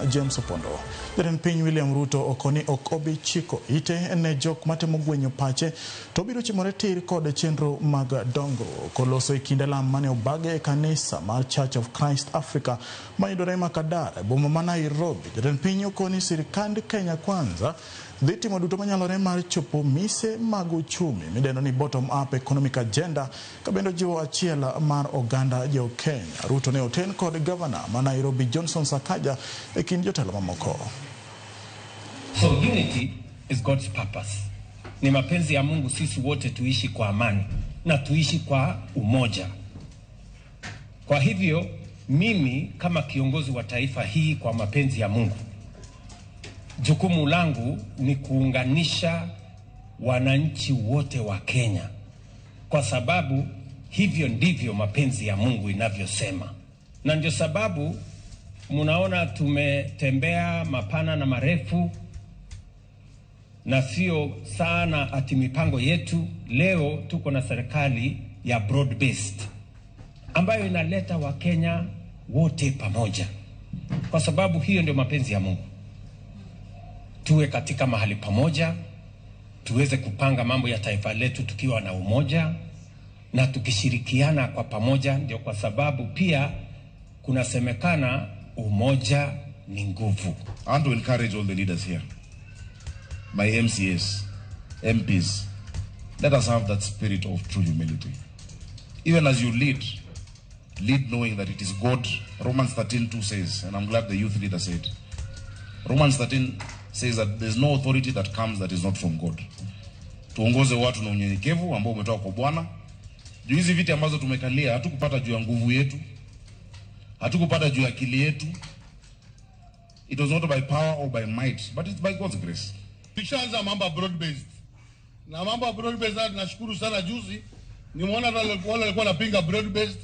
James Opondo. Jatend piny William Ruto okoni okobi chiko ite ne jok matemo gwenyo pache to biro chimore tir kod chenro mag dongruok koloso kinde lam mane obage kanisa mar Church of Christ Africa mayudore Makadara boma ma Nairobi. Jatend piny okoni sirikand Kenya Kwanza dhi timo duto manyalore mar chopo mise mag uchumi midendo ni bottom up economic agenda kabendo jiwo achiel mar oganda jo Kenya. Ruto ne oten kod governor ma Nairobi Johnson Sakaja e kind jotelo mamoko. So unity is God's purpose. Ni mapenzi ya Mungu sisi wote tuishi kwa amani na tuishi kwa umoja. Kwa hivyo mimi kama kiongozi wa taifa hii kwa mapenzi ya Mungu, jukumu langu ni kuunganisha wananchi wote wa Kenya, kwa sababu hivyo ndivyo mapenzi ya Mungu inavyosema. Na ndio sababu munaona tumetembea mapana na marefu na sio sana ati mipango yetu. Leo tuko na serikali ya broad based ambayo inaleta Wakenya wote pamoja, kwa sababu hiyo ndio mapenzi ya Mungu. Tuwe katika mahali pamoja, tuweze kupanga mambo ya taifa letu tukiwa na umoja na tukishirikiana kwa pamoja. Ndio kwa sababu pia kunasemekana umoja ni nguvu. I want to encourage all the leaders here, my MCAs, MPs, let us have that spirit of true humility. Even as you lead knowing that it is God. Romans 13:2 says, and I'm glad the youth leader said, Romans 13 says that there's no authority that comes that is not from God. Tuongoze watu na unyenyekevu ambao umetoka kwa Bwana. Juu hizi viti ambazo tumekalia hatukupata juu ya nguvu yetu, hatukupata juu ya akili yetu. It was not by power or by might, but it's by God's grace. Tukishaanza mambo broad based. Na mambo broad based, nashukuru sana juzi nimeona wale walikuwa wanapinga broad based